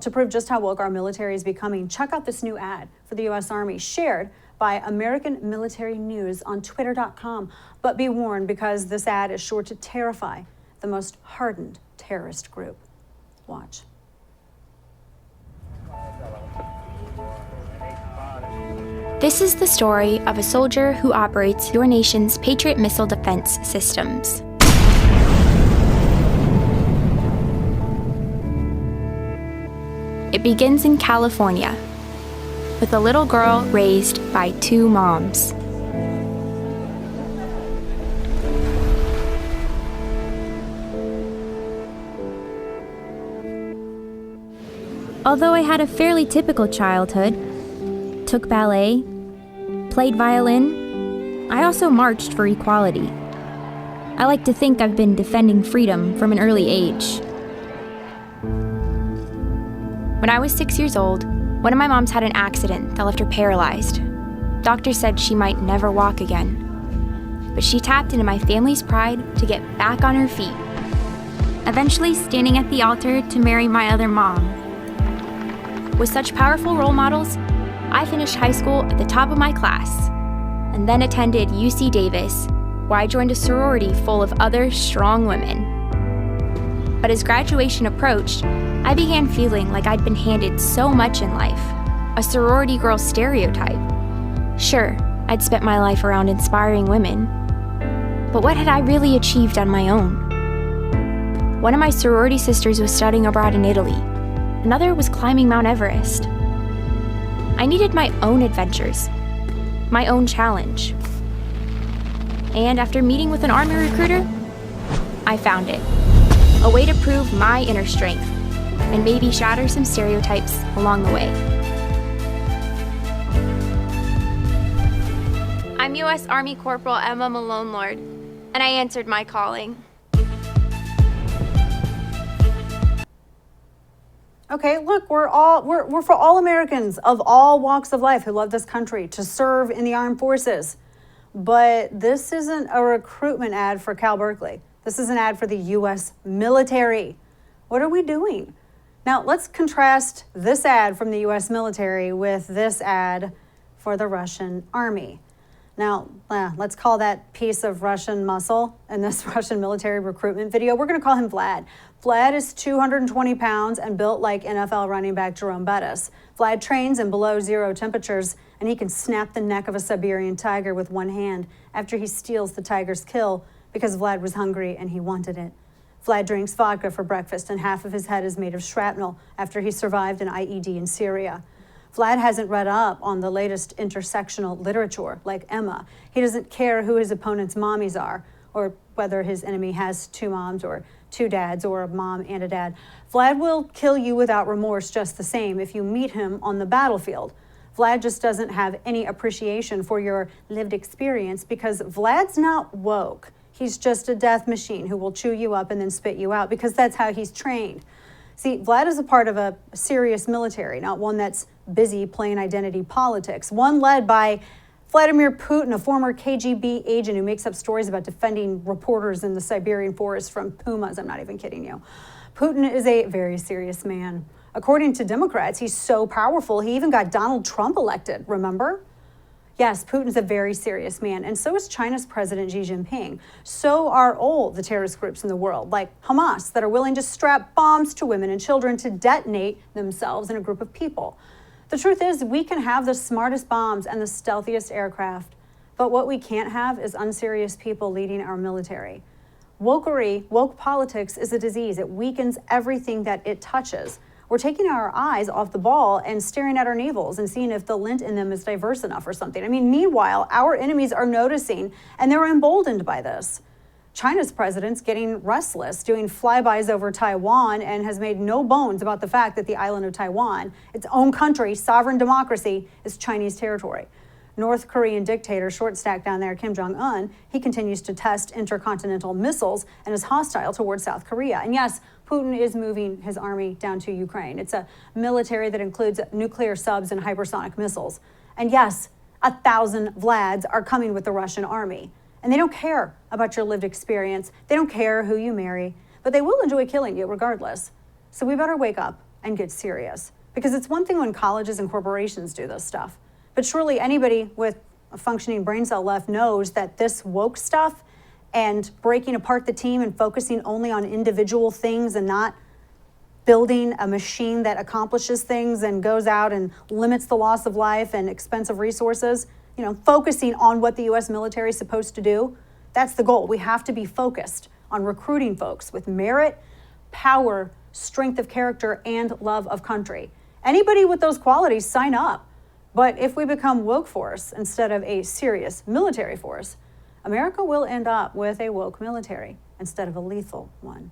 To prove just how woke our military is becoming, check out this new ad for the U.S. Army shared by American Military News on Twitter.com. But be warned, because this ad is sure to terrify the most hardened terrorist group. Watch. This is the story of a soldier who operates your nation's Patriot missile defense systems. It begins in California, with a little girl raised by two moms. Although I had a fairly typical childhood, took ballet, played violin, I also marched for equality. I like to think I've been defending freedom from an early age. When I was 6 years old, one of my moms had an accident that left her paralyzed. Doctors said she might never walk again. But she tapped into my family's pride to get back on her feet, eventually standing at the altar to marry my other mom. With such powerful role models, I finished high school at the top of my class, and then attended UC Davis, where I joined a sorority full of other strong women. But as graduation approached, I began feeling like I'd been handed so much in life, a sorority girl stereotype. Sure, I'd spent my life around inspiring women, but what had I really achieved on my own? One of my sorority sisters was studying abroad in Italy. Another was climbing Mount Everest. I needed my own adventures, my own challenge. And after meeting with an Army recruiter, I found it. A way to prove my inner strength and maybe shatter some stereotypes along the way. I'm U.S. Army Corporal Emma Malone Lord, and I answered my calling. Okay, look, we're for all Americans of all walks of life who love this country to serve in the armed forces. But this isn't a recruitment ad for Cal Berkeley. This is an ad for the U.S. military. What are we doing? Now, let's contrast this ad from the U.S. military with this ad for the Russian army. Now, let's call that piece of Russian muscle in this Russian military recruitment video, we're going to call him Vlad. Vlad is 220 pounds and built like NFL running back Jerome Bettis. Vlad trains in below zero temperatures, and he can snap the neck of a Siberian tiger with one hand after he steals the tiger's kill because Vlad was hungry and he wanted it. Vlad drinks vodka for breakfast, and half of his head is made of shrapnel after he survived an IED in Syria. Vlad hasn't read up on the latest intersectional literature like Emma. He doesn't care who his opponent's mommies are, or whether his enemy has two moms or two dads or a mom and a dad. Vlad will kill you without remorse just the same if you meet him on the battlefield. Vlad just doesn't have any appreciation for your lived experience because Vlad's not woke. He's just a death machine who will chew you up and then spit you out because that's how he's trained. See, Vlad is a part of a serious military, not one that's busy playing identity politics, one led by Vladimir Putin, a former KGB agent who makes up stories about defending reporters in the Siberian forest from pumas. I'm not even kidding you. Putin is a very serious man. According to Democrats, he's so powerful, he even got Donald Trump elected, remember? Yes, Putin's a very serious man, and so is China's President Xi Jinping. So are all the terrorist groups in the world, like Hamas, that are willing to strap bombs to women and children to detonate themselves in a group of people. The truth is, we can have the smartest bombs and the stealthiest aircraft, but what we can't have is unserious people leading our military. Woke politics is a disease. It weakens everything that it touches. We're taking our eyes off the ball and staring at our navels and seeing if the lint in them is diverse enough or something. I mean, meanwhile, our enemies are noticing and they're emboldened by this. China's president's getting restless, doing flybys over Taiwan, and has made no bones about the fact that the island of Taiwan, its own country, sovereign democracy, is Chinese territory. North Korean dictator, short stack down there, Kim Jong-un, he continues to test intercontinental missiles and is hostile towards South Korea. And yes, Putin is moving his army down to Ukraine. It's a military that includes nuclear subs and hypersonic missiles. And yes, 1,000 Vlads are coming with the Russian army. And they don't care about your lived experience. They don't care who you marry, but they will enjoy killing you regardless. So we better wake up and get serious. Because it's one thing when colleges and corporations do this stuff, but surely anybody with a functioning brain cell left knows that this woke stuff and breaking apart the team and focusing only on individual things and not building a machine that accomplishes things and goes out and limits the loss of life and expensive resources, focusing on what the US military is supposed to do, that's the goal. We have to be focused on recruiting folks with merit, power, strength of character, and love of country. Anybody with those qualities, sign up. But if we become woke force instead of a serious military force, America will end up with a woke military instead of a lethal one.